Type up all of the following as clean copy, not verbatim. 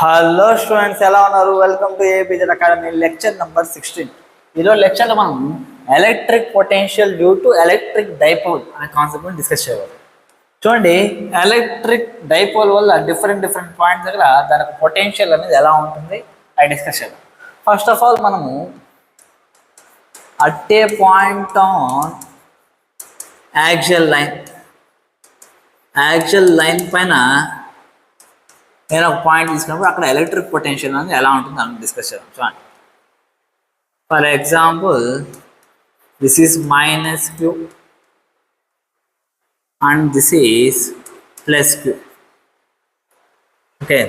Hello students, ఎలా ఉన్నారు? Welcome to APZ academy lecture number 16. ఈరోజు లెక్చర్లో మనం electric potential due to electric dipole అనే కాన్సెప్ట్ని డిస్కస్ చేయాలి. చూడండి, ఎలక్ట్రిక్ డైపోల్ వల్ల డిఫరెంట్ పాయింట్స్ దగ్గర దానికి పొటెన్షియల్ అనేది ఎలా ఉంటుంది అది డిస్కస్ చేద్దాం. ఫస్ట్ ఆఫ్ ఆల్ మనము at a point on axial line పైన నేను ఒక పాయింట్ తీసుకున్నప్పుడు అక్కడ ఎలక్ట్రిక్ పొటెన్షియల్ అనేది ఎలా ఉంటుంది అని డిస్కస్ చేద్దాం. చూడండి, for example this is -q and this is +q. Okay,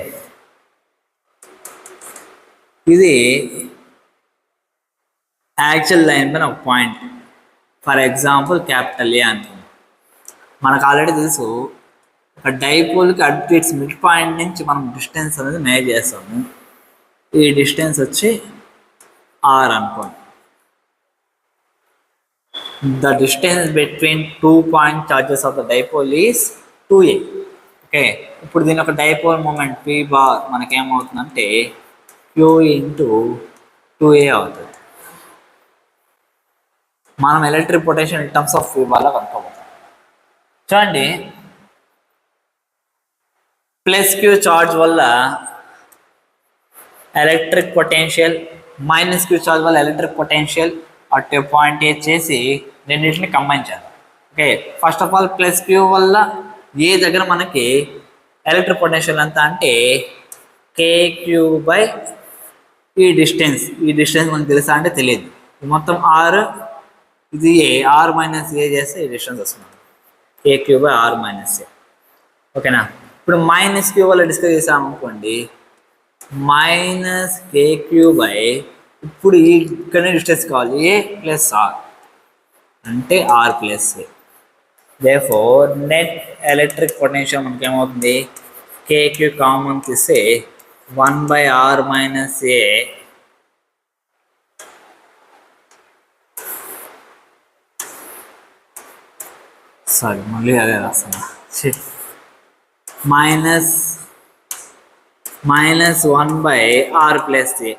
ఇది యాక్చువల్ లైన్ పైన ఒక పాయింట్, ఫర్ ఎగ్జాంపుల్ క్యాపిటల్ ఏ అనుకుంది. మనకు ఆల్రెడీ తెలుసు, ఒక డైపోల్కి అట్ ఇట్స్ మిడ్ పాయింట్ నుంచి మనం డిస్టెన్స్ అనేది మేజర్ చేస్తాము. ఈ డిస్టెన్స్ వచ్చి r అనుకోండి. The distance between 2 point charges of the dipole is 2a. Okay, ఇప్పుడు దీని ఒక డైపోల్ మూమెంట్ p బార్ మనకేమవుతుందంటే q ఇంటూ 2a అవుతుంది. మనం electric potential in terms of p బార్లో కనుక్కోబోతాం. చూడండి, +q చార్జ్ వల్ల ఎలక్ట్రిక్ పొటెన్షియల్, -q చార్జ్ వల్ల electric potential at a point A చేసి రెండింటిని కంబైన్ చేద్దాం. Okay, first of all +q వల్ల ఏ దగ్గర మనకి ఎలక్ట్రిక్ పొటెన్షియల్ ఎంత అంటే kq బై ఈ డిస్టెన్స్ మనకు తెలుసా అంటే తెలియదు. మొత్తం r, ఇది r - a చేస్తే ఈ డిస్టెన్స్ వస్తుంది, kq బై r - a. ఓకేనా, ఇప్పుడు -q వల్ల డిస్కస్ చేసాం అనుకోండి, -kq బై ఇప్పుడు ఇక్కడ డిస్టెన్స్ కావాలి a ప్లస్ r అంటే r plus a. Therefore net electric potential మనకి ఏమవుతుంది, kq కామన్ తీస్తే 1/r - a సారీ మళ్ళీ అదే రాస్తున్నా, -1/r ప్లస్ a.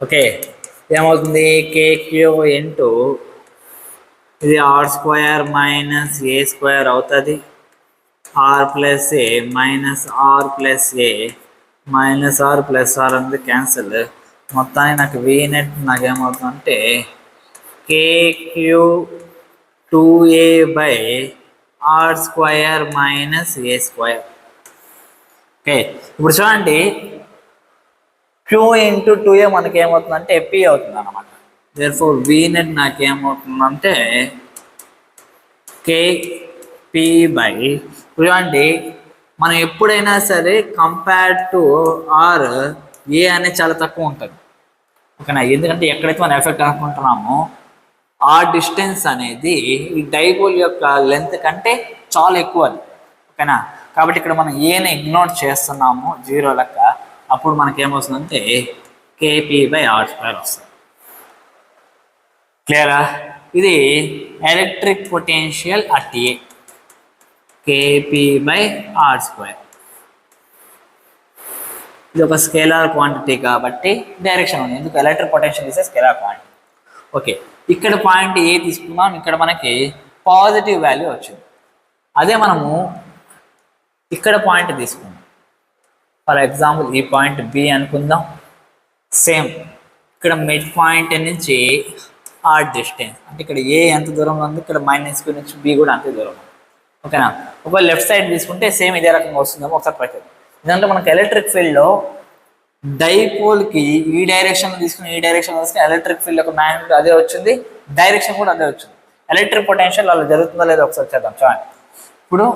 ఓకే, ఏమవుతుంది, kq ఇంటూ ఇది r² - a² అవుతుంది, r plus a -r plus a -r plus r అనేది క్యాన్సిల్. మొత్తానికి నాకు v నెట్ నాకేమవుతుందంటే kq 2a by r² - a². Okay, ఇప్పుడు చూడండి, q ఇంటూ 2a మనకేమవుతుందంటే p అవుతుంది అనమాట. దేర్ఫోర్ v నెట్ నాకేమవుతుందంటే kp బై, చూడండి మనం ఎప్పుడైనా సరే కంపేర్ టు r a అనేది చాలా తక్కువ ఉంటుంది. ఓకేనా, ఎందుకంటే ఎక్కడైతే మనం ఎఫెక్ట్ అనుకుంటున్నామో ఆ డిస్టెన్స్ అనేది ఈ డైపోల్ యొక్క లెంత్ కంటే చాలా ఎక్కువ అది. ఓకేనా, కాబట్టి ఇక్కడ మనం ఏని ఇగ్నోర్ చేస్తున్నాము 0 లెక్క, అప్పుడు మనకేమొస్తుందంటే kp బై r² వస్తుంది. క్లియరా? ఇది electric potential at A, kp by r². ఇది ఒక స్కేలార్ క్వాంటిటీ కాబట్టి డైరెక్షన్ ఉంది, ఎందుకు electric potential is scalar quantity. Okay, ఇక్కడ పాయింట్ ఏ తీసుకున్నాం, ఇక్కడ మనకి పాజిటివ్ వాల్యూ వచ్చింది. అదే మనము ఇక్కడ పాయింట్ తీసుకుందాం, ఫర్ ఎగ్జాంపుల్ ఈ పాయింట్ బి అనుకుందాం. సేమ్ ఇక్కడ మిడ్ పాయింట్ నుంచి ఆ డిస్టెన్స్ అంటే ఇక్కడ ఏ ఎంత దూరంలో ఉంది, ఇక్కడ -q నుంచి బి కూడా అంతే దూరం ఉంది. ఓకేనా, ఒకవేళ లెఫ్ట్ సైడ్ తీసుకుంటే సేమ్ ఇదే రకంగా వస్తుందేమో ఒకసారి పెట్టండి. ఎందుకంటే మనకి ఎలక్ట్రిక్ ఫీల్డ్లో డైపోల్కి ఈ డైరెక్షన్ తీసుకుని ఈ డైరెక్షన్ వస్తే ఎలక్ట్రిక్ ఫీల్డ్ యొక్క మ్యాగ్నెట్ అదే వచ్చింది, డైరెక్షన్ కూడా అదే వచ్చింది. ఎలక్ట్రిక్ పొటెన్షియల్ అలా జరుగుతుందో లేదో ఒకసారి చేద్దాం. చూడండి, ఇప్పుడు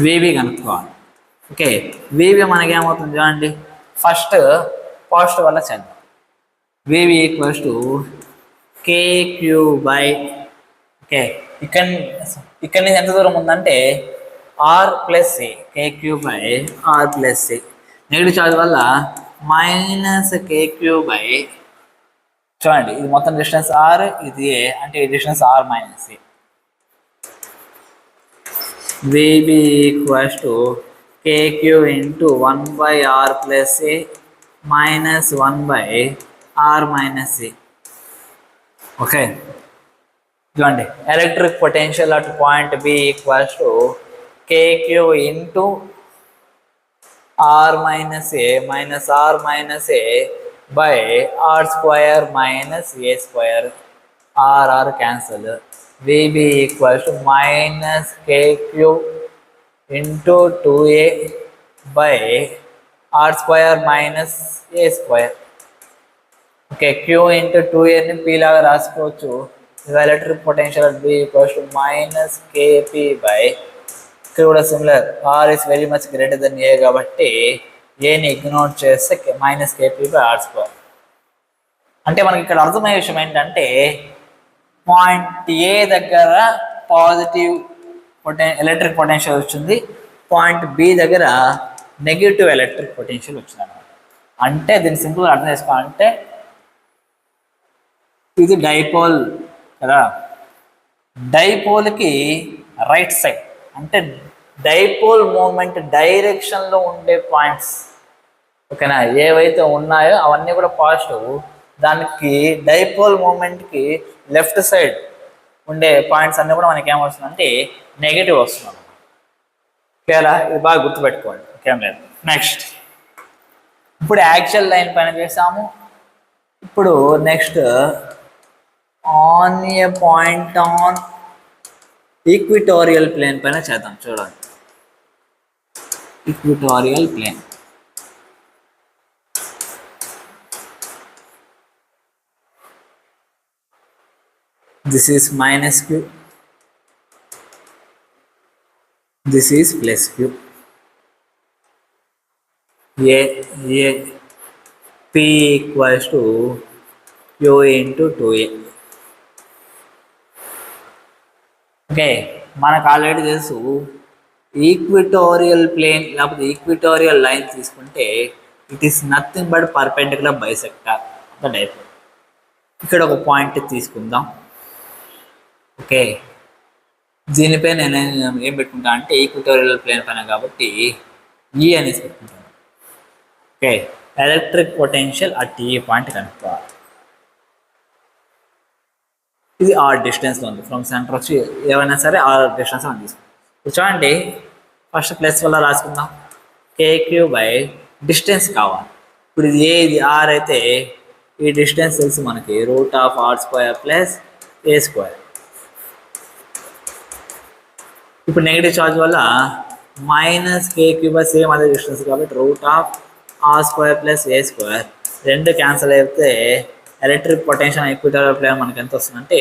వేవి కనుక్కోవాలి. ఓకే, వేవి మనకేమవుతుంది చూడండి, ఫస్ట్ పాజిటివ్ వల్ల చేద్దాం. వేవి equals to kq by, okay ఇక్కడ నుంచి ఎంత దూరం ఉందంటే r plus a, kq by r plus a. Negative charge వల్ల -kq బై, చూడండి ఇది మొత్తం డిస్టెన్స్ r, ఇది a అంటే ఈ distance r - a. VB equals to KQ into 1 by R plus A minus 1 by R minus A. Okay. చూడండి electric potential at point B equals to KQ into R minus A minus R minus A by R square minus A square. R cancel. VB equals to minus KQ into 2A by R square minus A square. Okay, Q into 2A ni P laga రాసుకోవచ్చు. Electric potential at B equals to minus KP by ఇక్కడ కూడా similar R is very much greater than A కాబట్టి ఏని ignore చేస్తే minus KP by are square. అంటే మనకి ఇక్కడ అర్థమయ్యే విషయం ఏంటంటే పాయింట్ ఏ దగ్గర పాజిటివ్ ఎలక్ట్రిక్ పొటెన్షియల్ వచ్చింది, పాయింట్ బి దగ్గర నెగిటివ్ ఎలక్ట్రిక్ పొటెన్షియల్ వచ్చింది అనమాట. అంటే దీన్ని సింపుల్గా అర్థం చేసుకోవాలంటే ఇది డైపోల్ కదా, డైపోల్కి రైట్ సైడ్ అంటే డైపోల్ మూమెంట్ డైరెక్షన్లో ఉండే పాయింట్స్ ఓకేనా ఏవైతే ఉన్నాయో అవన్నీ కూడా పాజిటివ్, దానికి డైపోల్ మూమెంట్కి లెఫ్ట్ సైడ్ ఉండే పాయింట్స్ అన్నీ కూడా మనకి ఏమొస్తుందంటే నెగిటివ్ వస్తుంది. ఓకేనా, ఇది బాగా గుర్తుపెట్టుకోండి. ఓకేం లేదు. నెక్స్ట్ ఇప్పుడు యాక్చువల్ లైన్ పైన చేసాము. ఇప్పుడు next on a point on equatorial plane పైన చేద్దాం. చూడండి equatorial plane. This is minus Q, this is plus Q. A P equals to Q into 2A. Okay, మనకు ఆల్రెడీ తెలుసు ఈక్విటోరియల్ ప్లేన్ లేకపోతే ఈక్విటోరియల్ లైన్ తీసుకుంటే it is nothing but perpendicular bisector the dipole. ఇక్కడ ఒక point తీసుకుందాం. Okay, దీనిపై నేను ఏం పెట్టుకుంటా అంటే ఈక్విటోరియల్ ప్లేన్ పైన కాబట్టి ఈ అనేసి పెట్టుకుంటాను. ఓకే, ఎలక్ట్రిక్ పొటెన్షియల్ అట్ ఈ పాయింట్ కనుక్కోవాలి. ఇది ఆర్ డిస్టెన్స్లో ఉంది ఫ్రమ్ సెంటర్ వచ్చి ఏమైనా సరే ఆర్ డిస్టెన్స్ మనం తీసుకుంటాం. ఇప్పుడు చూడండి ఫస్ట్ ప్లస్ వల్ల రాసుకుందాం. కేక్యూ బై డిస్టెన్స్ కావాలి. ఇప్పుడు ఇది ఏ ఇది ఆర్ అయితే ఈ డిస్టెన్స్ తెలుసు మనకి root of r square plus a square. ఇప్పుడు నెగిటివ్ చార్జ్ వల్ల మైనస్ కేక్యూ బై సేమ్ అదే డిస్టెన్స్ కాబట్టి root of r square plus a square. రెండు క్యాన్సిల్ అయితే ఎలక్ట్రిక్ పొటెన్షియల్ ఈక్విటోరియల్ ప్లేన్ మనకి ఎంత వస్తుందంటే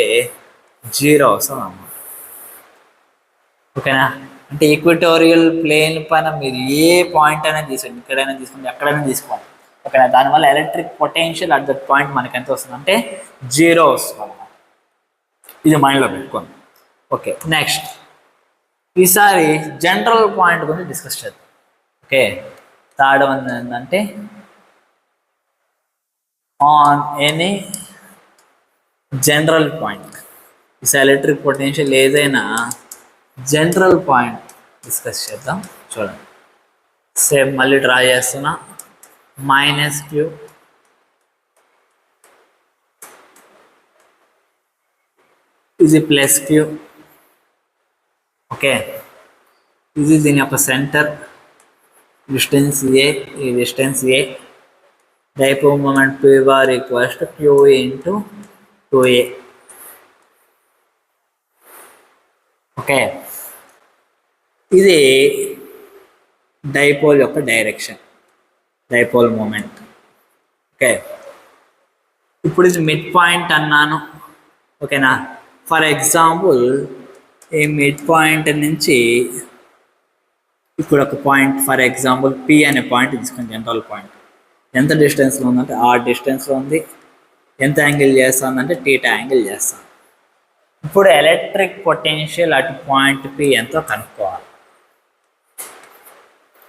0 వస్తుంది అన్నమాట. ఓకేనా, అంటే ఈక్విటోరియల్ ప్లేన్ పైన మీరు ఏ పాయింట్ అయినా తీసుకోండి, ఇక్కడైనా తీసుకోండి, ఎక్కడైనా తీసుకోండి. ఓకేనా, దానివల్ల electric potential at that point మనకి ఎంత వస్తుందంటే 0 వస్తుంది అన్నమాట. ఇది మైండ్లో పెట్టుకోండి. ఓకే, నెక్స్ట్ ఈసారి జనరల్ పాయింట్ గురించి డిస్కస్ చేద్దాం. ఓకే, థర్డ్ వన్ ఏంటంటే ఆన్ ఎనీ జనరల్ పాయింట్ ఈ ఎలక్ట్రిక్ పొటెన్షియల్ ఏదైనా జనరల్ పాయింట్ డిస్కస్ చేద్దాం. చూడండి సేమ్ మళ్ళీ డ్రా చేస్తున్నా. మైనస్ క్యూ ఇది ప్లస్ క్యూ. ఓకే, ఇది దీని యొక్క సెంటర్ డిస్టెన్స్ ఏ, ఈ distance a. Dipole moment P bar equals to Q into 2A. Okay, ఇది డైపోల్ యొక్క డైరెక్షన్, డైపోల్ మూమెంట్. ఓకే, ఇప్పుడు ఇది మిడ్ పాయింట్ అన్నాను. ఓకేనా, ఫర్ ఎగ్జాంపుల్ ఈ మిడ్ పాయింట్ నుంచి ఇప్పుడు ఒక పాయింట్ ఫర్ ఎగ్జాంపుల్ P అనే పాయింట్ తీసుకుని జనరల్ పాయింట్ ఎంత డిస్టెన్స్లో ఉందంటే ఆ డిస్టెన్స్లో ఉంది. ఎంత యాంగిల్ చేస్తుందంటే టీటా యాంగిల్ చేస్తాను. ఇప్పుడు electric potential at point P ఎంతో కనుక్కోవాలి.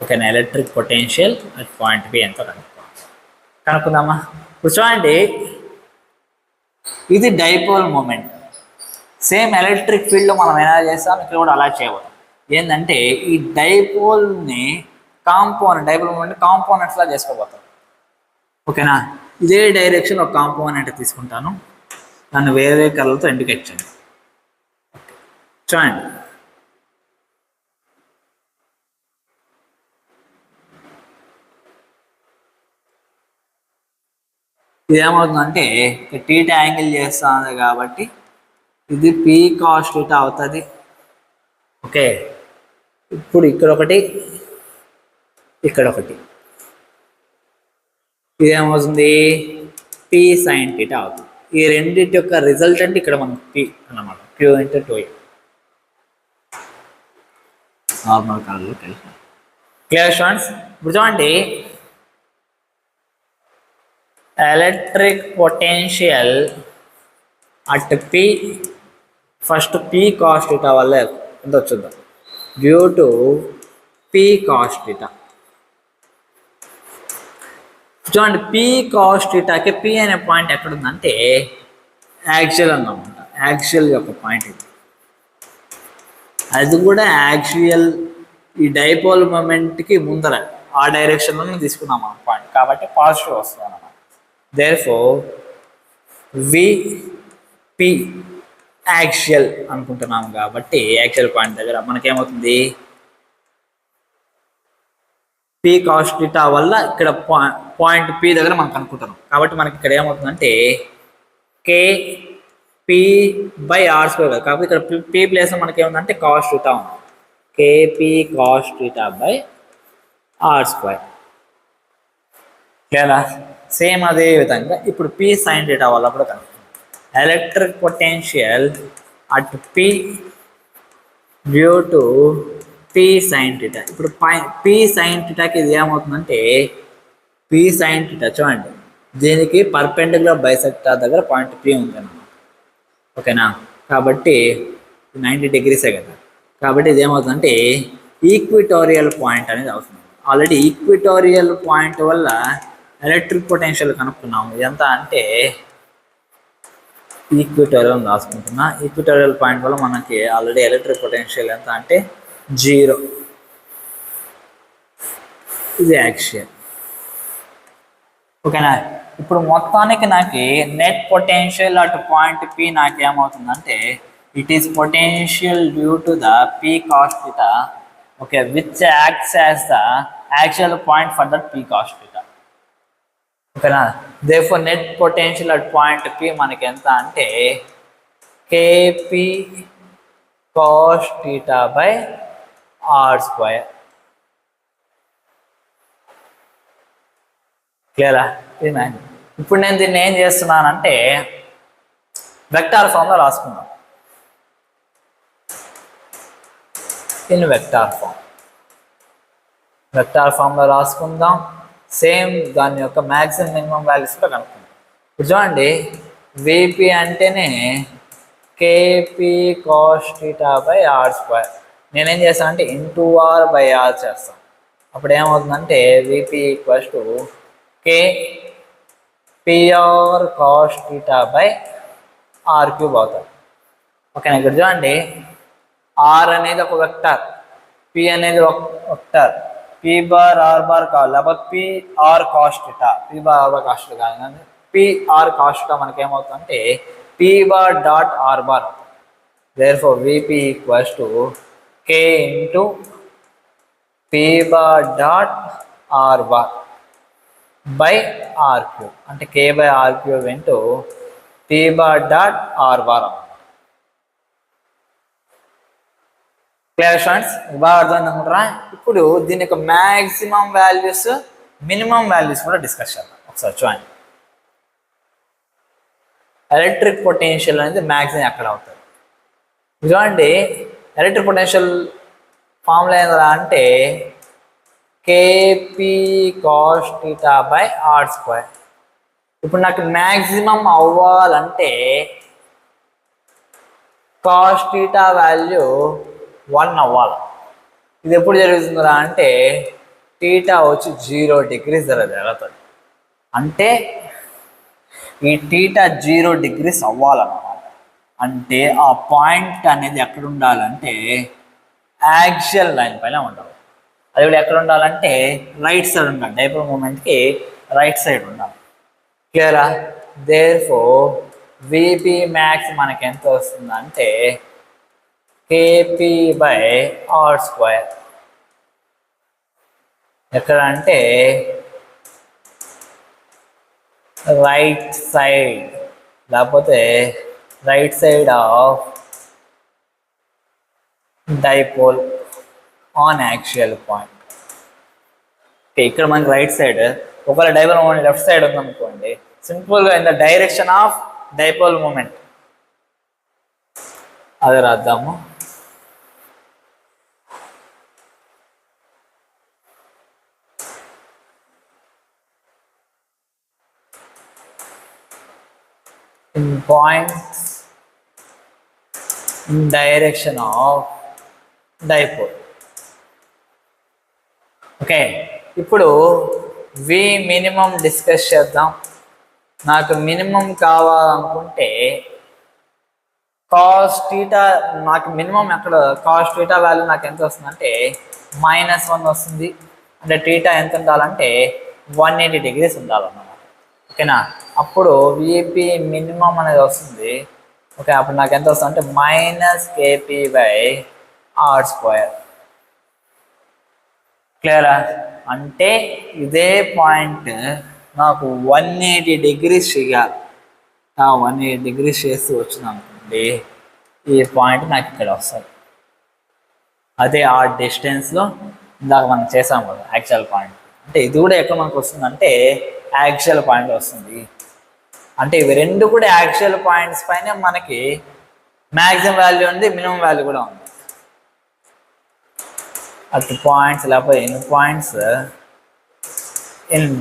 ఓకేనా, electric potential at point P ఎంతో కనుక్కుందామా. ఇప్పుడు చూడండి ఇది డైపోల్ మూమెంట్. సేమ్ ఎలక్ట్రిక్ ఫీల్డ్లో మనం ఎలా చేస్తాం ఇక్కడ కూడా అలా చేయవచ్చు. ఏంటంటే ఈ డైపోల్ని కాంపోనెంట్ డైపోల్ మూమెంట్ కాంపోనెంట్స్లా చేసుకోబోతాం. ఓకేనా, ఇదే డైరెక్షన్ ఒక కాంపోనెంట్ తీసుకుంటాను, దాన్ని వేరే కలర్తో ఇండికేట్ చేయండి. చూడండి, ఇది ఏమవుతుందంటే టీటా యాంగిల్ చేస్తుంది కాబట్టి ఇది పీ కాస్ టీటా అవుతుంది. ఓకే, ఇప్పుడు ఇక్కడ ఒకటి ఇక్కడ ఒకటి, ఇదేమవుతుంది పీ సైన్ టీటా అవుతుంది. ఈ రెండింటి యొక్క రిజల్టెంట్ ఇక్కడ మనకు పీ అన్నమాట, క్యూ ఇంటూ 2a నార్మల్ కలర్లో కలిసి. Clear students? ఇప్పుడు చూడండి, electric potential at P, first P cos theta వల్ల ఎంత వచ్చిందో due to P cos theta. చూడండి, పీ కాస్ టీటాకి పీ అనే పాయింట్ ఎక్కడుందంటే యాక్సియల్ అన్నమాట, యాక్సియల్ యొక్క పాయింట్ ఇది. అది కూడా యాక్సియల్ ఈ డైపోల్ మూమెంట్కి ముందర ఆ డైరెక్షన్లో తీసుకున్నాం ఆ పాయింట్, కాబట్టి పాజిటివ్ వస్తుంది అన్నమాట. దేర్ఫోర్ విపి యాక్సియల్ అనుకుంటున్నాము కాబట్టి యాక్సియల్ పాయింట్ దగ్గర మనకేమవుతుంది పీ కాస్ టీటా వల్ల ఇక్కడ పాయింట్ పి దగ్గర మనం కనుక్కుంటున్నాం కాబట్టి మనకి ఇక్కడ ఏమవుతుందంటే KP/r² కాబట్టి ఇక్కడ పీ ప్లేస్లో మనకి ఏముందంటే కాస్ టీటా ఉంది, KP cos θ/r². లేదా సేమ్ అదే విధంగా ఇప్పుడు పీ సైన్ టీటా వల్ల కూడా కనుక్కుంటాం. Electric potential at P due to P sine theta. ఇప్పుడు పీ సైన్ టీటాకి ఇది ఏమవుతుందంటే పీ సైన్ టీటా చూడండి, దీనికి పర్పెండిక్యులర్ బైసెక్టార్ దగ్గర పాయింట్ పీ ఉంది అన్నమాట. ఓకేనా, కాబట్టి 90 degrees కదా, కాబట్టి ఇది ఏమవుతుందంటే ఈక్విటోరియల్ పాయింట్ అనేది అవుతుంది. ఆల్రెడీ ఈక్విటోరియల్ పాయింట్ వల్ల ఎలక్ట్రిక్ పొటెన్షియల్ కనుక్కున్నాము. ఎంత అంటే ఈక్విటోరియల్ రాసుకుంటున్నా, ఈక్విటోరియల్ పాయింట్ వల్ల మనకి ఆల్రెడీ ఎలక్ట్రిక్ పొటెన్షియల్ ఎంత అంటే 0. ఇది యాక్సియల్. ఓకేనా, ఇప్పుడు మొత్తానికి నాకు net potential at point P నాకు ఏమవుతుందంటే it is potential due to the P cos theta, okay, which acts as the actual point for that P cos theta. ఓకేనా, therefore net potential at point P మనకి ఎంత అంటే KP cos θ/r². క్లియరా? ఇది man. ఇప్పుడు నేను దీన్ని ఏం చేస్తున్నానంటే వెక్టార్ ఫామ్లో రాసుకున్నాను. ఇన్ వెక్టార్ ఫామ్లో రాసుకుందాం. సేమ్ దాని యొక్క మ్యాక్సిమం మినిమం వాల్యూస్ కూడా కనుక్కుందాం. ఇప్పుడు చూడండి, విపి అంటేనే KP cos θ/r². నేనేం చేస్తానంటే ఇంటూ r/r చేస్తాను. అప్పుడు ఏమవుతుందంటే VP equals to KPr cos θ/r³ అవుతుంది. ఓకేనా, ఇక్కడ చూడండి, r అనేది ఒక వెక్టర్, p అనేది ఒక వెక్టర్, p/r² కావాలి, లేకపోతే PR cos θ, p/r cos θ కాదు, PR cos θ మనకి ఏమవుతుందంటే p/r. Therefore Vp equals to K into p/r by r³ అంటే K/r³ into p/r. Clear students? బాగా అర్థమైంది అనుకుంటారా? ఇప్పుడు దీని యొక్క మ్యాక్సిమం వాల్యూస్ మినిమం వాల్యూస్ కూడా డిస్కస్ చేద్దాం. ఒకసారి చూడండి, ఎలక్ట్రిక్ పొటెన్షియల్ అనేది మ్యాక్సిమం ఎక్కడ అవుతుంది చూడండి. ఎలక్ట్రిక్ పొటెన్షియల్ ఫార్ములా ఏంటంటే అంటే KP cos θ/r². ఇప్పుడు నాకు మ్యాక్సిమం అవ్వాలంటే cos θ వాల్యూ 1 అవ్వాలి. ఇది ఎప్పుడు జరుగుతుందా అంటే టీటా వచ్చి 0 degrees జరుగుతుంది. అంటే ఈ టీటా 0 degrees అవ్వాలన్నమాట. అంటే ఆ పాయింట్ అనేది ఎక్కడ ఉండాలంటే యాక్సియల్ లైన్ పైన ఉండాలి. అది కూడా ఎక్కడ ఉండాలంటే రైట్ సైడ్ ఉండాలి, డైపోల్ మూమెంట్కి రైట్ సైడ్ ఉండాలి. క్లియరా? దేర్ ఫోర్ విపి మ్యాక్స్ మనకి ఎంత వస్తుందంటే కేపీ బై ఆర్ స్క్వేర్. ఎక్కడ అంటే రైట్ సైడ్, లేకపోతే right side of dipole on actual point. ఇక్కడ మనకి రైట్ సైడ్, ఒకవేళ డైపోల్ మూమెంట్ లెఫ్ట్ సైడ్ ఉందనుకోండి, సింపుల్గా in the direction of dipole moment అది రాద్దాము. in points in direction of dipole. Okay, ఇప్పుడు వి మినిమం డిస్కస్ చేద్దాం. నాకు మినిమం కావాలనుకుంటే కాస్ టీటా, నాకు మినిమం ఎక్కడ కాస్ టీటా వాల్యూ నాకు ఎంత వస్తుందంటే -1 వస్తుంది. అంటే టీటా ఎంత ఉండాలంటే 180 degrees ఉండాలన్నమాట. ఓకేనా? అప్పుడు విపి మినిమం అనేది వస్తుంది. ఓకే, అప్పుడు నాకు ఎంత వస్తుంది అంటే -KP బై ఆర్ స్క్వేర్. క్లియరా? అంటే ఇదే పాయింట్ నాకు 180 degrees చేయాలి. 180 degrees చేస్తూ వచ్చింది అనుకోండి, ఈ పాయింట్ నాకు ఇక్కడ వస్తుంది. అదే ఆ డిస్టెన్స్లో ఇందాక మనం చేసాము కదా యాక్చువల్ పాయింట్. అంటే ఇది కూడా ఎక్కడ మనకు వస్తుందంటే యాక్చువల్ పాయింట్ వస్తుంది. అంటే ఇవి రెండు కూడా యాక్చువల్ పాయింట్స్ పైన మనకి మ్యాక్సిమం వాల్యూ ఉంది, మినిమం వాల్యూ కూడా ఉంది. అట్ పాయింట్స్, లేకపోతే in points in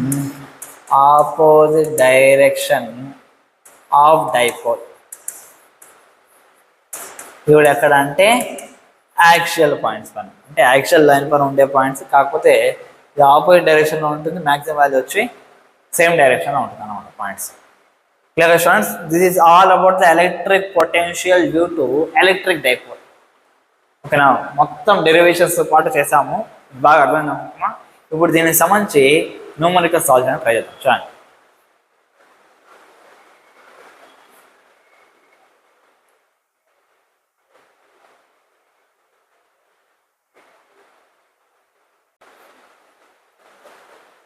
opposite direction of dipole. ఇవి కూడా ఎక్కడ అంటే యాక్చువల్ పాయింట్స్ పైన, అంటే యాక్చువల్ లైన్ పైన ఉండే పాయింట్స్, కాకపోతే ఇది ఆపోజిట్ డైరెక్షన్లో ఉంటుంది. మ్యాక్సిమం వాల్యూ వచ్చి సేమ్ డైరెక్షన్లో ఉంటుంది అన్నమాట points. Clear students? This is all about the electric potential due to electric dipole. ఓకేనా? మొత్తం డెరివేషన్స్ పాటు చేసాము, బాగా అర్థమైందమ్మా. ఇప్పుడు దీనికి సంబంధించి న్యూమరికల్ సాల్వ్ చేయడానికి ట్రై చేద్దాం. చూడండి,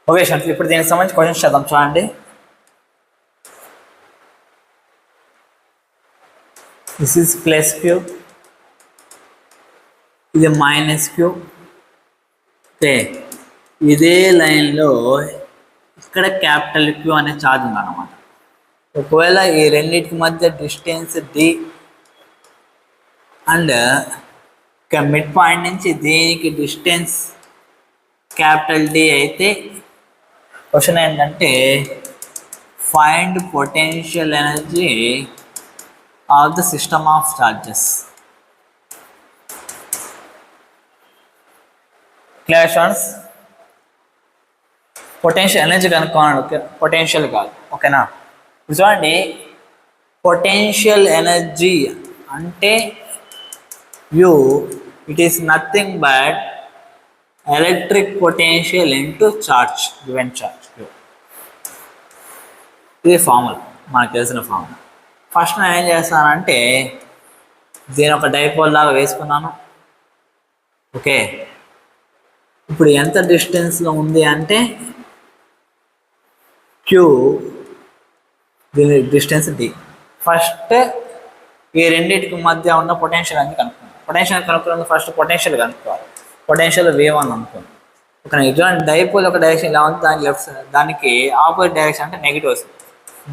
ఓకే స్టూడెంట్స్, ఇప్పుడు దీనికి సంబంధించి క్వశ్చన్స్ చేద్దాం. చూడండి, దిస్ ఈజ్ ప్లస్ క్యూ, ఇది మైనస్ క్యూ. ఓకే, ఇదే లైన్లో ఇక్కడ క్యాపిటల్ క్యూ అనే ఛార్జ్ ఉందన్నమాట. ఒకవేళ ఈ రెండింటికి మధ్య డిస్టెన్స్ డి అండ్ ఇక మిడ్ పాయింట్ నుంచి దీనికి డిస్టెన్స్ క్యాపిటల్ డి అయితే క్వశ్చన్ ఏంటంటే find potential energy of the system of charges. Clear students? Potential energy కనుక్కోండి. ఓకే, పొటెన్షియల్ కాదు. ఓకేనా? చూడండి, పొటెన్షియల్ ఎనర్జీ అంటే you it is nothing but electric potential into charge, given charge. ఇది formula, మనకు తెలిసిన ఫార్ములా. ఫస్ట్ నేను ఏం చేస్తానంటే దీని ఒక డైపోల్ లాగా వేసుకున్నాను. ఓకే, ఇప్పుడు ఎంత డిస్టెన్స్లో ఉంది అంటే క్యూ, దీని డిస్టెన్స్ డి. ఫస్ట్ ఈ రెండింటికి మధ్య ఉన్న పొటెన్షియల్ అని కనుక్కోవాలి. పొటెన్షియల్ కనుక్కున్నది ఫస్ట్ పొటెన్షియల్ కనుక్కోవాలి. పొటెన్షియల్ V1 అనుకోండి. ఒక ఎగ్జాంపుల్ డైపోల్ ఒక డైరెక్షన్ ఇలా ఉంది, దానికి లెఫ్ట్ సైడ్, దానికి ఆపోజిట్ డైరెక్షన్ అంటే నెగిటివ్ వస్తుంది.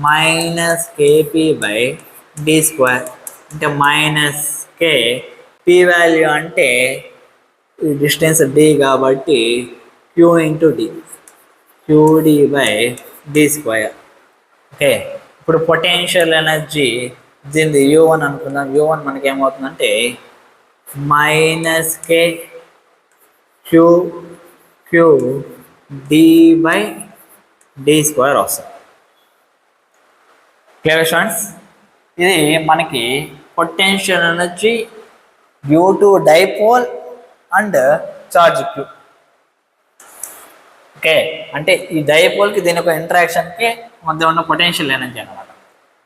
-KP బై డి స్క్వేర్ అంటే -K, పి వాల్యూ అంటే ఈ డిస్టెన్స్ డి కాబట్టి Q into D, QD by D square. Okay, ఇప్పుడు పొటెన్షియల్ ఎనర్జీ దీనిది U1 అనుకుందాం. U1 మనకి ఏమవుతుందంటే -K Q D by D square వస్తుంది. Clear students? ఇది మనకి potential energy due to dipole and charge Q. Okay, అంటే ఈ డైపోల్కి దీని ఒక ఇంటరాక్షన్కి మధ్య ఉన్న పొటెన్షియల్ ఎనర్జీ అనమాట.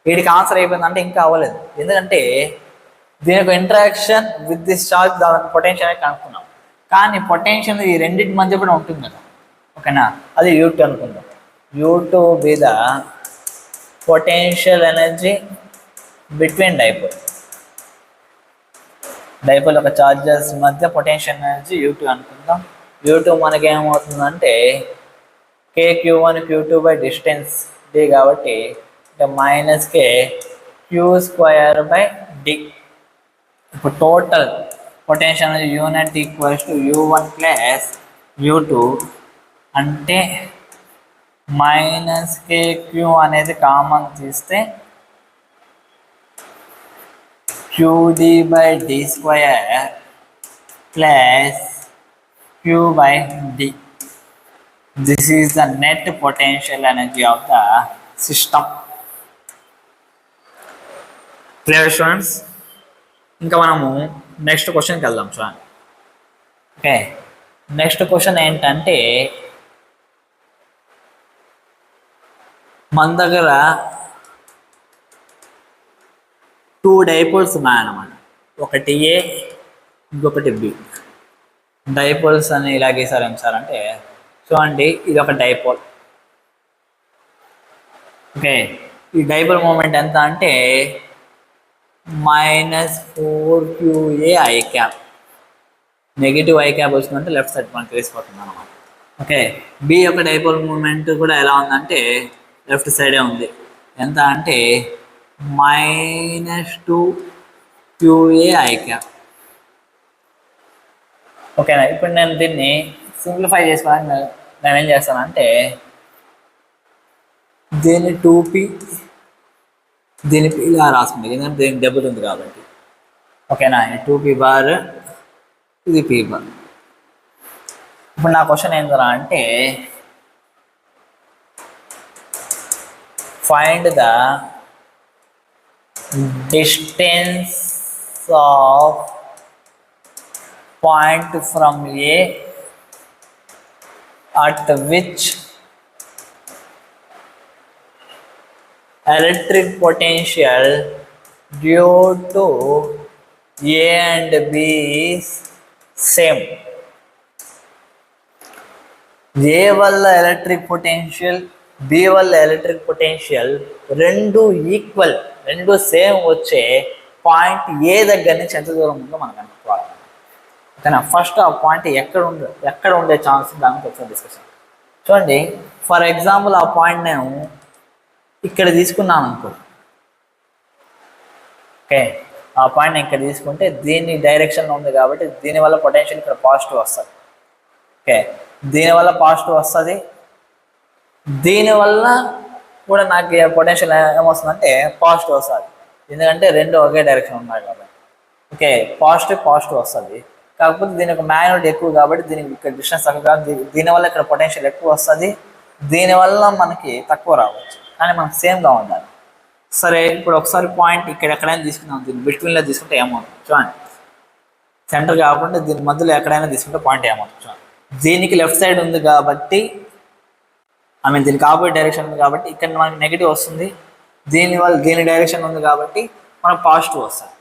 వీడికి ఆన్సర్ అయిపోయిందంటే ఇంకా అవ్వలేదు, ఎందుకంటే దీని యొక్క ఇంటరాక్షన్ విత్ దిస్ చార్జ్ దాని పొటెన్షియల్ అనేది కనుక్కున్నాం. కానీ పొటెన్షియల్ ఈ రెండింటి మధ్య కూడా ఉంటుంది కదా, ఓకేనా, అది U2 అనుకుందాం. U2 be the potential energy between dipole యొక్క చార్జెస్ మధ్య పొటెన్షియల్ ఎనర్జీ U2 అనుకుందాం. U2 మనకి ఏమవుతుందంటే KQ1 Q2 by distance D కాబట్టి మైనస్ K Q2/D. ఇప్పుడు total potential energy unit equals to U1 plus U2 అంటే మైనస్ KQ అనేది common తీస్తే QD/D² plus Q/D. This is the net potential energy of the system. Clear students? ఇంకా మనము next క్వశ్చన్కి వెళ్దాం చూడండి. ఓకే, నెక్స్ట్ క్వశ్చన్ ఏంటంటే మన దగ్గర 2 డైపోల్స్ ఉన్నాయన్నమాట. ఒకటి A, ఇంకొకటి B. డైపోల్స్ అని ఇలాగే సార్ ఏం సార్ అంటే చూడండి, ఇది ఒక డైపోల్. ఓకే, ఈ డైపోల్ మూమెంట్ ఎంత అంటే -4QA I cap. Negative I cap వచ్చిందంటే లెఫ్ట్ సైడ్ మనకు తెలిసిపోతుంది అనమాట. ఓకే, B యొక్క డైపోల్ మూమెంట్ కూడా ఎలా ఉందంటే లెఫ్ట్ సైడే ఉంది. ఎంత అంటే -2QA I క్యాప్. ఓకేనా, ఇప్పుడు నేను దీన్ని సింప్లిఫై చేసుకోవడానికి నేను ఏం చేస్తానంటే దీన్ని 2P దీని ఇలా రాసుకుంది, ఎందుకంటే దీనికి దెబ్బతుంది కాబట్టి. ఓకేనా, ఈ 2P బార్, ఇది P బార్. ఇప్పుడు నా క్వశ్చన్ ఏంటరా అంటే find the distance of point from A at which electric potential due to A and B is same. A వల్ల ఎలక్ట్రిక్ పొటెన్షియల్, B వల్ల ఎలక్ట్రిక్ పొటెన్షియల్ రెండు ఈక్వల్, రెండు సేమ్ వచ్చే point A దగ్గర నుంచి ఎంత దూరం ఉందో మనకు అనుకోవాలి. ఓకేనా, ఫస్ట్ ఆ పాయింట్ ఎక్కడ ఉండే ఛాన్స్ దాని గురించి ఒకసారి డిస్కషన్ చూడండి. ఫర్ ఎగ్జాంపుల్ ఆ పాయింట్ నేను ఇక్కడ తీసుకున్నాను అనుకో. ఓకే, ఆ పాయింట్ ఇక్కడ తీసుకుంటే దీని డైరెక్షన్లో ఉంది కాబట్టి దీనివల్ల పొటెన్షియల్ ఇక్కడ పాజిటివ్ వస్తుంది. ఓకే, దీనివల్ల పాజిటివ్ వస్తుంది, దీనివల్ల కూడా నాకు పొటెన్షియల్ ఏమొస్తుందంటే పాజిటివ్ వస్తుంది, ఎందుకంటే రెండు ఒకే డైరెక్షన్ ఉన్నాయి కాబట్టి. ఓకే, పాజిటివ్ వస్తుంది, కాకపోతే దీని యొక్క మ్యాగ్నెట్ ఎక్కువ కాబట్టి దీనికి ఇక్కడ డిస్టెన్స్ తక్కువ, దీనివల్ల ఇక్కడ పొటెన్షియల్ ఎక్కువ వస్తుంది, దీనివల్ల మనకి తక్కువ రావచ్చు, కానీ మనకు సేమ్గా ఉండాలి. సరే, ఇప్పుడు ఒకసారి పాయింట్ ఇక్కడ ఎక్కడైనా తీసుకుందాం, దీన్ని బిట్వీన్లో తీసుకుంటే ఏమవుతుంది చూడండి. సెంటర్ కాకుండా దీని మధ్యలో ఎక్కడైనా తీసుకుంటే పాయింట్ ఏమవుతుంది చూడండి. దీనికి లెఫ్ట్ సైడ్ ఉంది కాబట్టి, దీనికి ఆపోజిట్ డైరెక్షన్ ఉంది కాబట్టి ఇక్కడ మనకి నెగిటివ్ వస్తుంది, దీనివల్ల దీని డైరెక్షన్ ఉంది కాబట్టి మనకు పాజిటివ్ వస్తుంది.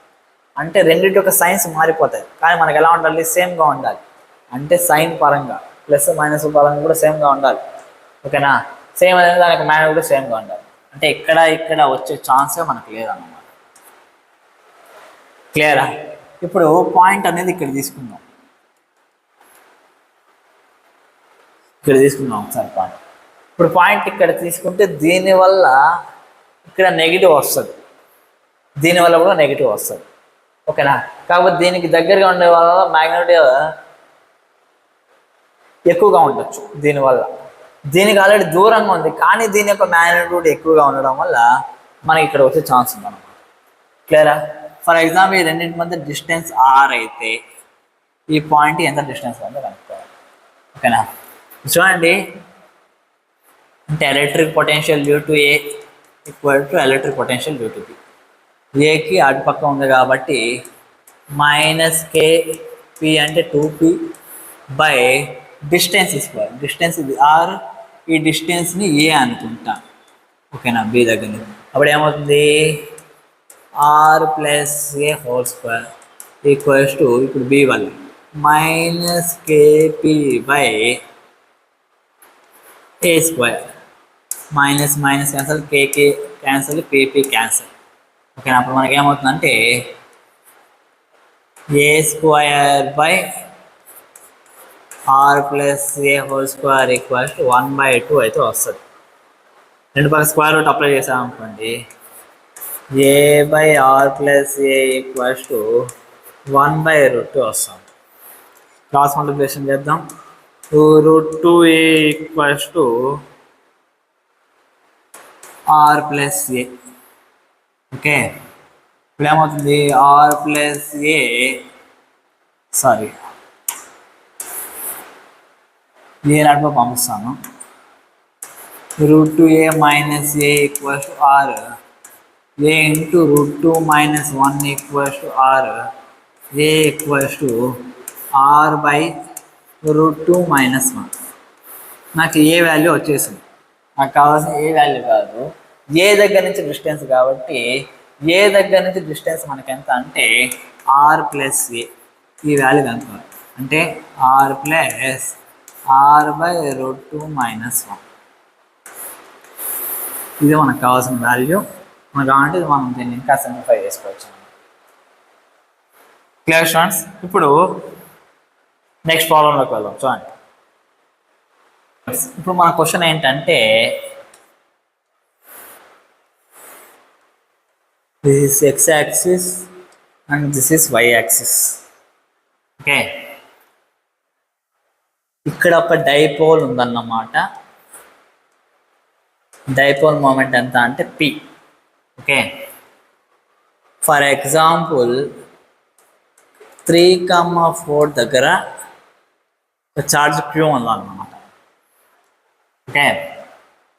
అంటే రెండింటి యొక్క సైన్స్ మారిపోతాయి, కానీ మనకు ఎలా ఉండాలి, సేమ్గా ఉండాలి. అంటే సైన్ పరంగా ప్లస్ మైనస్ పరంగా కూడా సేమ్గా ఉండాలి. ఓకేనా, సేమ్ అనేది దానికి మ్యాగ్నెట్ కూడా సేమ్గా ఉండాలి. అంటే ఇక్కడ వచ్చే ఛాన్సే మనకు లేదన్నమాట. క్లియరా? ఇప్పుడు పాయింట్ అనేది ఇక్కడ తీసుకుందాం ఒకసారి పాయింట్. ఇప్పుడు పాయింట్ ఇక్కడ తీసుకుంటే దీనివల్ల ఇక్కడ నెగిటివ్ వస్తుంది, దీనివల్ల కూడా నెగిటివ్ వస్తుంది. ఓకేనా, కాకపోతే దీనికి దగ్గరగా ఉండే వల్ల మ్యాగ్నెట్ ఎక్కువగా ఉండొచ్చు, దీనివల్ల దీనికి ఆల్రెడీ దూరంగా ఉంది, కానీ దీని యొక్క మ్యాగ్నిట్యూడ్ ఎక్కువగా ఉండడం వల్ల మనకి ఇక్కడ వచ్చే ఛాన్స్ ఉందన్నమాట. క్లియరా? ఫర్ ఎగ్జాంపుల్ ఈ రెండింటి మధ్య డిస్టెన్స్ R అయితే ఈ పాయింట్ ఎంత డిస్టెన్స్ ఉందో కనుక్కోవాలి. ఓకేనా, చూడండి, అంటే electric potential due to A equal to electric potential due to B. ఏకి అటుపక్క ఉంది కాబట్టి -KP అంటే 2P బై డిస్టెన్స్ తీసుకోవాలి. డిస్టెన్స్ ఇది ఆర్, ఈ డిస్టెన్స్ని ఏ అనుకుంటా. ఓకేనా, బి దగ్గర నుంచి. అప్పుడు ఏమవుతుంది, R plus A whole square equals to, ఇప్పుడు బి వల్ల minus KP by A square. Minus minus cancel, KK cancel, PP cancel. ఓకేనా, అప్పుడు మనకి ఏమవుతుందంటే A square by R plus A whole square equals to 1/2 అయితే వస్తుంది. రెండు పక్క స్క్వేర్ రూట్ అప్లై చేసామనుకోండి, A by R plus A equals to 1/2 వస్తుంది. క్రాస్ మల్టిప్లికేషన్ చేద్దాం. √2a equals to R plus A. Okay, ఇప్పుడు ఏమవుతుంది, R plus a sorry a నడుపు పంపిస్తాను. √2a minus a equals to r, a into √2 minus 1 equals to r, a equals to r by √2 minus 1. నాకు ఏ value వచ్చేసింది. నాకు కావాల్సిన ఏ value కాదు, ఏ దగ్గర నుంచి డిస్టెన్స్ కాబట్టి ఏ దగ్గర నుంచి డిస్టెన్స్ మనకి ఎంత అంటే ఆర్ ప్లస్ ఏ, ఈ వాల్యూ కనుక్కోవాలి. అంటే r plus r by √2 minus 1. ఇది మనకు కావాల్సిన వాల్యూ. మనకు కావాలంటే మనం దీన్ని ఇంకా సింప్లిఫై చేసుకోవచ్చు. Clear students? ఇప్పుడు నెక్స్ట్ ప్రాబ్లంలోకి వెళ్దాం. చూడండి, ఇప్పుడు మన క్వశ్చన్ ఏంటంటే, this is x axis and this is y axis. Okay, ఇక్కడ ఒక డైపోల్ ఉందన్నమాట. డైపోల్ మూమెంట్ ఎంత అంటే పి. ఓకే, ఫర్ ఎగ్జాంపుల్ 3,4 దగ్గర ఒక ఛార్జ్ క్యూ ఉందన్నమాట. ఓకే,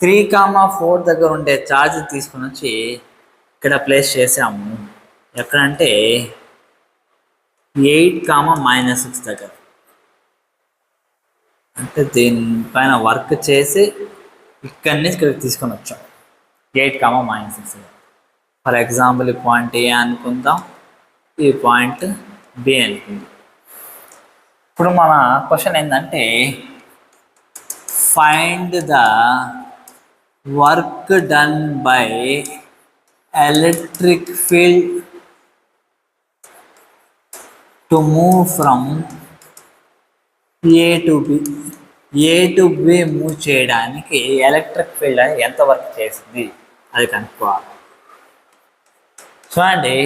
3,4 దగ్గర ఉండే ఛార్జ్ తీసుకుని వచ్చి ఇక్కడ ప్లేస్ చేసాము. ఎక్కడంటే 8,-6 దగ్గర. అంటే దీనిపైన వర్క్ చేసి ఇక్కడి నుంచి ఇక్కడికి తీసుకొని వచ్చాం 8,-6. ఫర్ ఎగ్జాంపుల్ ఈ పాయింట్ ఏ అనుకుందాం, ఈ పాయింట్ బి అనుకుందాం. ఇప్పుడు మన క్వశ్చన్ ఏంటంటే, find the work done by electric field to move from A to B. A to B move చేయడానికి ఎలక్ట్రిక్ ఫీల్డ్ అని ఎంత వర్క్ చేసింది అది కనుక్కోవాలి. చూడండి,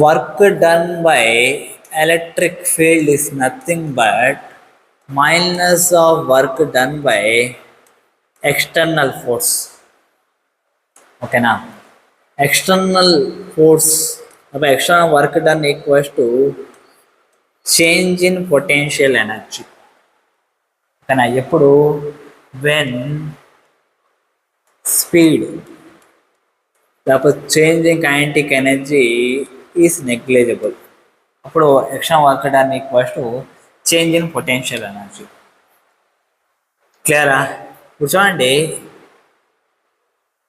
work done by electric field is nothing but minus of work done by external force. ఓకేనా, external force external work done equals to change in potential energy. కానీ ఎప్పుడు వెన్ స్పీడ్ లేకపోతే change in kinetic energy is negligible, అప్పుడు external work done equals to change in potential energy. క్లియరా? ఇప్పుడు చూడండి,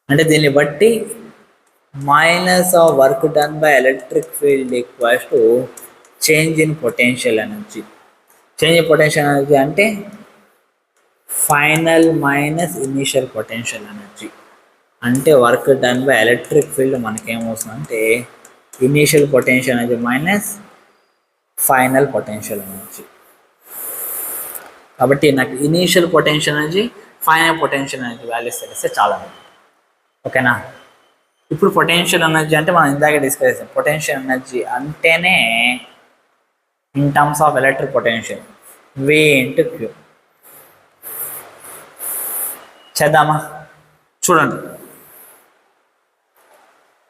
అంటే దీన్ని బట్టి minus of work done by electric field equals to change in potential energy. Change in potential energy అంటే final minus initial potential energy. అంటే work done by electric field మనకేమవుతుందంటే initial potential energy minus final potential energy. కాబట్టి నాకు initial potential energy, final potential energy values తెలిస్తే చాలా. ఓకేనా? ఇప్పుడు potential energy అంటే మనం ఇందాక డిస్కస్ చేసాం. పొటెన్షియల్ ఎనర్జీ అంటేనే in terms of electric potential V into Q. చేద్దామా? చూడండి,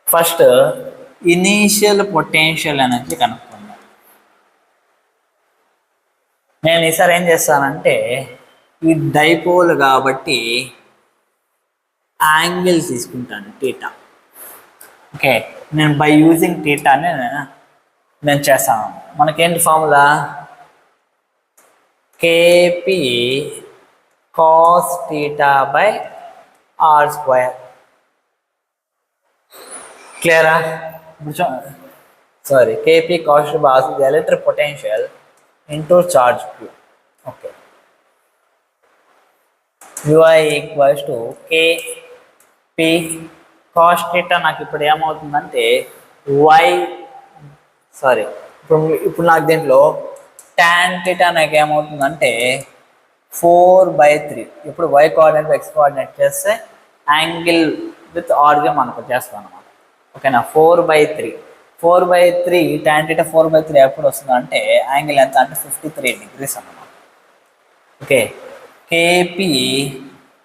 ఫస్ట్ ఇనీషియల్ పొటెన్షియల్ ఎనర్జీ కనుక్కుందాం. నేను ఈసారి ఏం చేస్తానంటే, ఈ డైపోల్ కాబట్టి యాంగిల్ తీసుకుంటాను టీటా. ఓకే, నేను బై యూజింగ్ టీటానే నేను చేస్తాను. మనకేంటి formula? KP cos theta by are square. క్లియరా? Sorry, KP cos by electric potential into charge Q. Okay, ui equals to KP cos theta. నాకు ఇప్పుడు ఏమవుతుందంటే వై సారీ ఇప్పుడు నాకు దీంట్లో ట్యాన్ థీటా నాకు ఏమవుతుందంటే 4/3. ఇప్పుడు y కోఆర్డినేట్ x కోఆర్డినేట్ చేస్తే యాంగిల్ విత్ ఆర్గ్యం మనకు చేస్తాం అనమాట. ఓకేనా? 4/3 ట్యాన్ థీటా 4/3 ఎప్పుడు వస్తుంది అంటే యాంగిల్ ఎంత అంటే 53 degrees అన్నమాట. ఓకే, కేపీ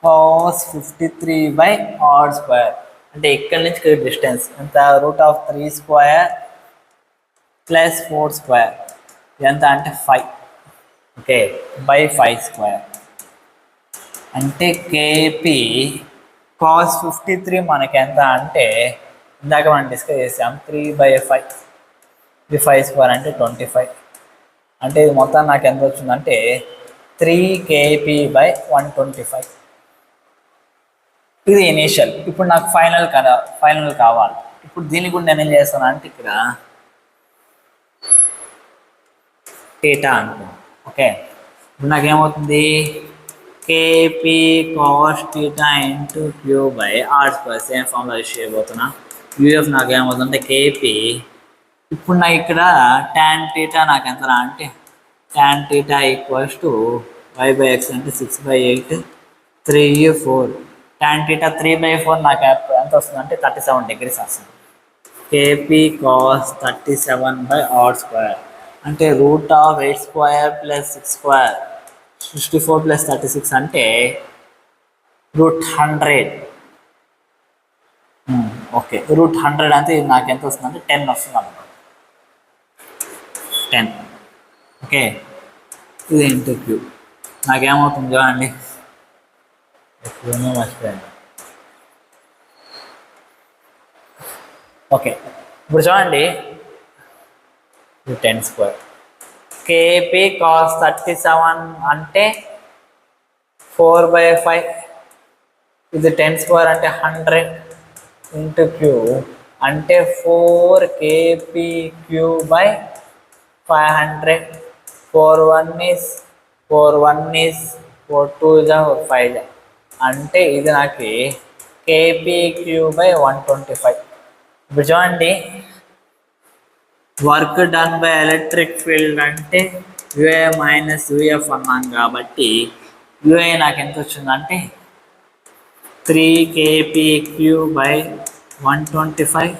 కాస్ 53/r² అంటే ఇక్కడ నుంచి ఇక్కడ డిస్టెన్స్ ఎంత? √3² ప్లస్ 4² ఎంత అంటే 5. ఓకే, బై 5² అంటే కేపీ కాస్ 53 మనకి ఎంత అంటే ఇందాక మనం డిస్కస్ చేసాం 3/5. ఇది 5² అంటే 25. అంటే ఇది మొత్తం నాకు ఎంత వచ్చిందంటే 3kp/125. ఇది ఇనీషియల్. ఇప్పుడు నాకు ఫైనల్ కావాలి. ఇప్పుడు దీన్ని కూడా నేను ఏం చేస్తాను అంటే ఇక్కడ థీటా అనుకో. ఓకే, ఇప్పుడు నాకేమవుతుంది? KP cos theta into q/r². Same formula use చేయబోతున్నా. యూఎఫ్ నాకు ఏమవుతుందంటే కేపీ. ఇప్పుడు నాకు ఇక్కడ ట్యాన్ థీటా నాకు ఎంత అంటే tan theta equals to y/x అంటే 6/8 3/4. ట్యాన్ థీటా 3/4 నాకు ఎంత వస్తుంది అంటే 37 degrees వస్తుంది. కేపీ కాస్ 37/r² అంటే √8² ప్లస్ 6² 64 ప్లస్ 36 అంటే √100. ఓకే, √100 అంటే నాకు ఎంత వస్తుంది అంటే 10 వస్తుంది అన్నమాట. 10. ఓకే, ఇది ఇంటూ క్యూ. నాకేమవుతుంది చూడండి, మర్చిపోయాను. ఓకే, ఇప్పుడు చూడండి 10². కేపీ కాస్ 37 అంటే 4/5. ఇది 10² అంటే 100 ఇంటూ క్యూ అంటే 4kpq/500. 4 2 అంటే ఇది నాకు kpq/125. ఇప్పుడు చూడండి, work done by electric field అంటే యూఏ మైనస్ యూఎఫ్ అన్నాను కాబట్టి యూఏ నాకు ఎంత వచ్చిందంటే 3kpq/125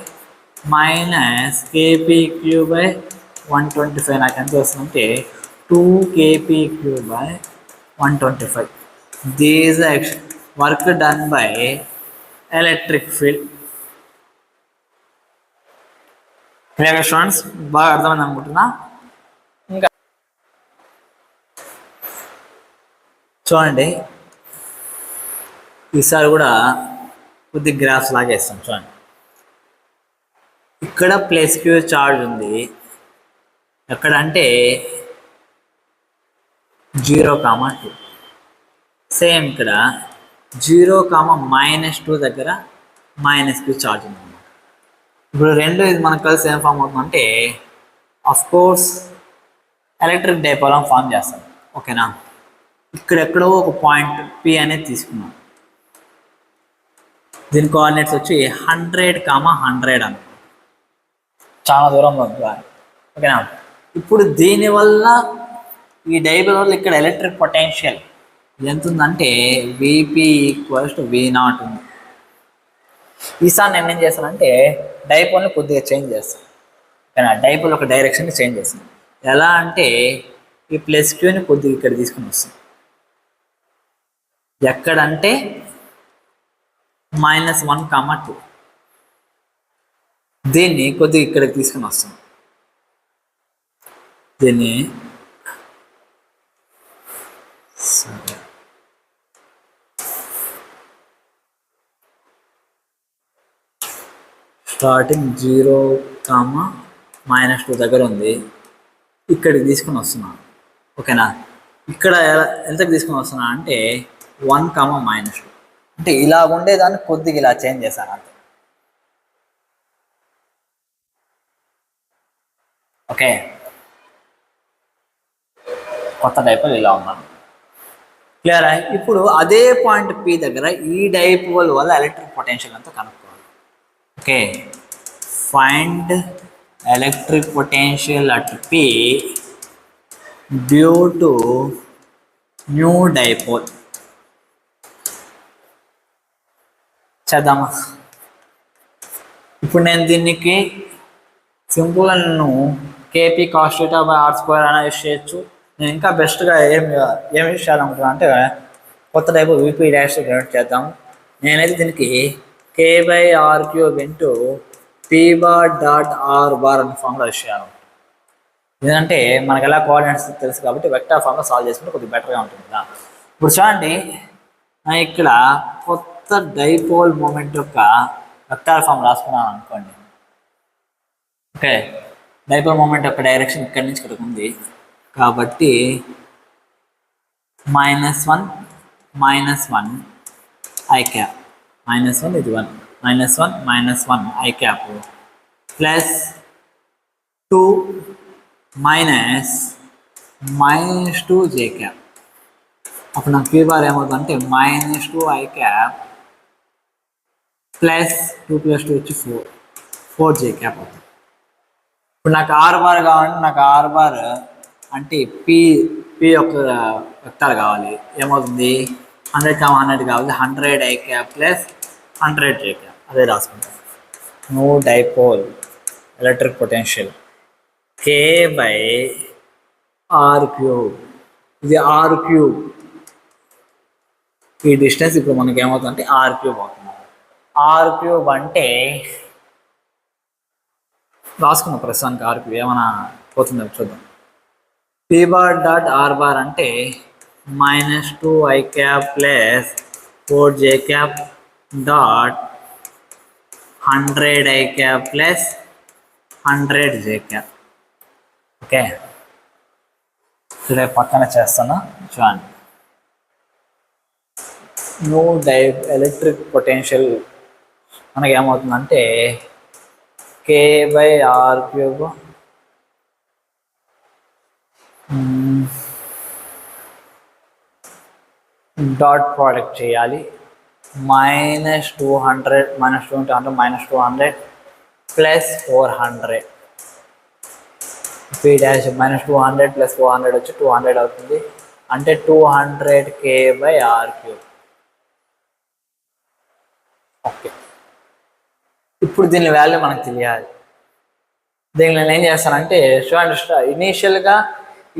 మైనస్ kpq/125 నాకు ఎంత వస్తుందంటే 2kpq/125. These work done by electric field. Clear students? బాగా అర్థమైంది అనుకుంటున్నా. ఇంకా చూడండి, ఈసారి కూడా కొద్ది గ్రాఫ్స్ లాగా వేస్తాం. చూడండి, ఇక్కడ ప్లస్ క్యూ చార్జ్ ఉంది. ఎక్కడంటే 0,2. సేమ్ ఇక్కడ 0,-2 దగ్గర -q చార్జ్ ఉంది. ఇప్పుడు రెండు ఇది మనకు కలిసి ఏం ఫామ్ అవుతుందంటే of course electric dipole form చేస్తాం. ఓకేనా? ఇక్కడ ఎక్కడో ఒక పాయింట్ P అనేది తీసుకున్నాం. దీని కోఆర్డినేట్స్ వచ్చి 100,100 అని చాలా దూరంలో ఉంది. ఓకేనా? ఇప్పుడు దీనివల్ల ఈ డైపోల్ వల్ల ఇక్కడ ఎలక్ట్రిక్ పొటెన్షియల్ ఎంత ఉందంటే VP = V0 ఉంది. ఈసారి నేను ఏం చేస్తానంటే డైపోల్ని కొద్దిగా చేంజ్ చేస్తాను. ఓకేనా? డైపోల్ ఒక డైరెక్షన్ని చేంజ్ చేస్తాను. ఎలా అంటే ఈ ప్లస్ క్యూని కొద్దిగా ఇక్కడ తీసుకుని వస్తాం. ఎక్కడంటే -1,2 దీన్ని కొద్దిగా ఇక్కడికి తీసుకుని వస్తాం. దీన్ని స్టార్టింగ్ 0,1 -2 దగ్గర ఉంది, ఇక్కడికి తీసుకుని వస్తున్నాను. ఓకేనా, ఇక్కడ ఎంతకు తీసుకుని వస్తున్నా అంటే 1, -2. అంటే ఇలా ఉండేదాన్ని కొద్దిగా ఇలా చేంజ్ చేశాను అంతే. ఓకే, కొత్త డైపోల్ ఇలా ఉన్నాను. క్లియరా? ఇప్పుడు అదే పాయింట్ P దగ్గర ఈ డైపోల్ వల్ల ఎలక్ట్రిక్ పొటెన్షియల్ అంతా కనుక్కోవాలి. Okay, find electric potential at P due to new dipole. చేద్దామా? ఇప్పుడు నేను దీనికి సింపుల్గా నేను KP cos θ/r² అనేది యూస్ చేయొచ్చు. నేను ఇంకా బెస్ట్గా ఏం యూస్ చేయాలనుకుంటున్నా అంటే కొత్త టైపు VP డాష్ కనెక్ట్ చేద్దాం. నేనైతే దీనికి K/r³ ఇంటూ P⁻.r⁻ అనే ఫామ్లో యూస్ చేయాలి. ఎందుకంటే మనకు ఎలా కోఆర్డినేట్స్ తెలుసు కాబట్టి వెక్టార్ ఫామ్లో సాల్వ్ చేసుకుంటే కొద్దిగా బెటర్గా ఉంటుంది కదా. ఇప్పుడు చూడండి, ఇక్కడ కొత్త డైపోల్ మూమెంట్ యొక్క వెక్టార్ ఫామ్ రాసుకున్నాను అనుకోండి. ఓకే, డైపోల్ మూమెంట్ యొక్క డైరెక్షన్ ఇక్కడి నుంచి ఇక్కడికి ఉంది కాబట్టి -1 -1 i cap, -1 ఇది 1, -1 -1 i cap plus 2 -2 j cap. అప్పుడు నాకు P బార్ ఏమవుతుందంటే -2 i cap ప్లస్ 2 + 2 వచ్చి 4 j cap అవుతుంది. ఇప్పుడు నాకు R బార్ కావాలంటే నాకు R బార్ అంటే P యొక్క వెక్టార్ కావాలి. ఏమవుతుంది? 100, కావాలి. 100 i cap plus 100 j cap. అదే రాసుకుంటాం. No dipole electric potential K/r³. ఇది r³. ఈ డిస్టెన్స్ ఇప్పుడు మనకి ఏమవుతుందంటే r³ అవుతుంది. r³ అంటే రాసుకున్న ప్రస్తుతానికి r³ ఏమైనా పోతుందో చూద్దాం. P⁻.r⁻ అంటే -2 i cap plus 4 j cap dot 100 i cap plus 100 j cap. Okay, ఇక్కడ పక్కన చేస్తాను చూడండి. న్యూ ఎలక్ట్రిక్ పొటెన్షియల్ మనకి ఏమవుతుందంటే K/r³ డాట్ ప్రోడక్ట్ చేయాలి. -200 -200 ప్లస్ 400 P డాష్ -200 ప్లస్ 400 వచ్చి 200 అవుతుంది. అంటే 200 K/r³. ఓకే, ఇప్పుడు దీని వాల్యూ మనకు తెలియాలి. దీన్ని నేను ఏం చేస్తానంటే చూడండి, ఇనీషియల్గా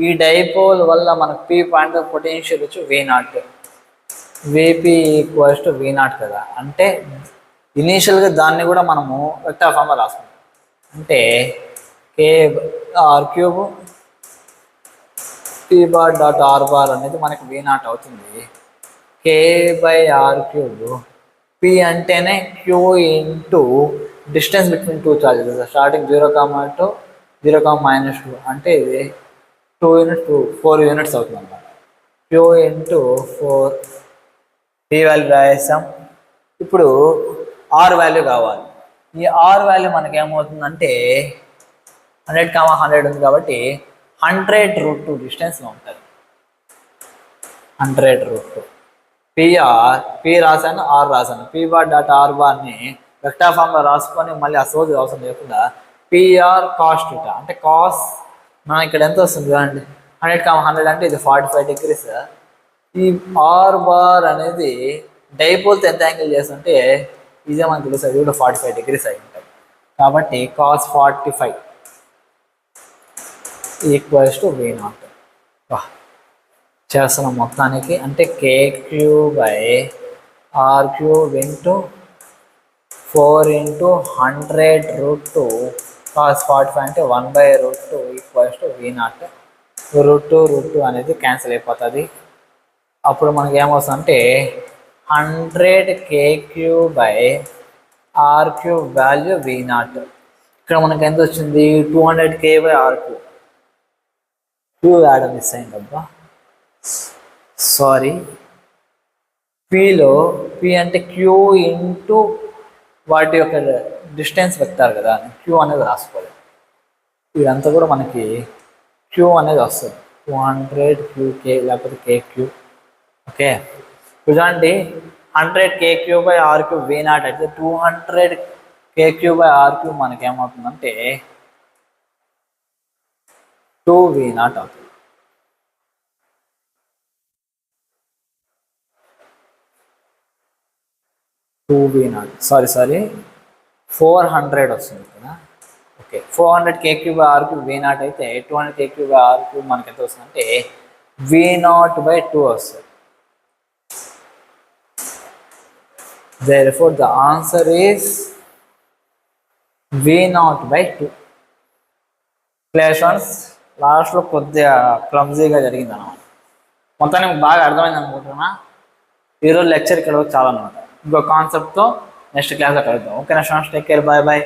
ఈ డైపోల్ వల్ల మనకు P పాయింట్ ఆఫ్ పొటెన్షియల్ వచ్చి V0, VP = V0 కదా. అంటే ఇనీషియల్గా దాన్ని కూడా మనము వెక్టార్ ఫామ్లో రాసుకుంటాం. అంటే K/r³ P⁻.r⁻ అనేది మనకి V0 అవుతుంది. K/r³. P అంటేనే Q into distance between 2 charges. Starting 0,2 0,-2 అంటే ఇది 2 యూనిట్స్ 4 యూనిట్స్ అవుతుంది అన్నమాట. Q ఇంటూ 4 P వాల్యూ రాయేస్తాం. ఇప్పుడు R వాల్యూ కావాలి. ఈ R వాల్యూ మనకి ఏమవుతుందంటే 100, ఉంది కాబట్టి 100√2 డిస్టెన్స్లో ఉంటుంది. 100√2 P రాశాను, R రాశాను. P⁻.r⁻ని వెక్టార్ ఫామ్లో రాసుకొని మళ్ళీ ఆ సోది అవసరం లేకుండా PR cos θ అంటే కాస్ మనం ఇక్కడ ఎంత వస్తుంది చూడండి, 100, అంటే ఇది 45 degrees. ఈ R⁻ అనేది డైపోల్తో ఎంత యాంగిల్ చేస్తుంటే ఇదే మనకు తెలుసు, అది కూడా 45 degrees అయి ఉంటుంది. కాబట్టి cos 45 = V0. చేస్తున్నాం మొత్తానికి. అంటే K³/r³ ఇంటూ 4 ఇంటూ 100√2 cos 45 అంటే 1/√2 = V0. √2 అనేది క్యాన్సిల్ అయిపోతుంది. అప్పుడు మనకి ఏమవుతుందంటే 100 K³/r³ వాల్యూ V0. ఇక్కడ మనకి ఎంత వచ్చింది 200k/r3. క్యూ యాడ్ మిస్ అయిందబ్బా, సారీ. పిలో పి అంటే క్యూ ఇంటూ వాటి యొక్క డిస్టెన్స్ వెక్టార్ కదా, క్యూ అనేది రాసుకోవాలి. ఇదంతా కూడా మనకి క్యూ అనేది వస్తుంది 200 QK లేకపోతే KQ. ఓకే, చూడండి 100KQ/r3 V0 అయితే 200KQ/r3 మనకి ఏమవుతుందంటే 2V0 అవుతుంది. సారీ 400 వస్తుంది కదా. ఓకే, 400KQ/r3 V0 అయితే 200KQ/r3 మనకి ఎంత వస్తుంది అంటే V0/2 వస్తుంది. Therefore, the answer is V0/2. క్లాషన్స్ లాస్ట్లో కొద్దిగా క్లమ్జీగా జరిగింది అన్నమాట. మొత్తానికి బాగా అర్థమైంది అనుకుంటున్నా. ఈరోజు లెక్చర్ ఇక్కడ చాలా అనమాట. ఇంకో కాన్సెప్ట్తో నెక్స్ట్ క్లాస్లో కలుద్దాం. ఓకేనా students, take care, bye bye.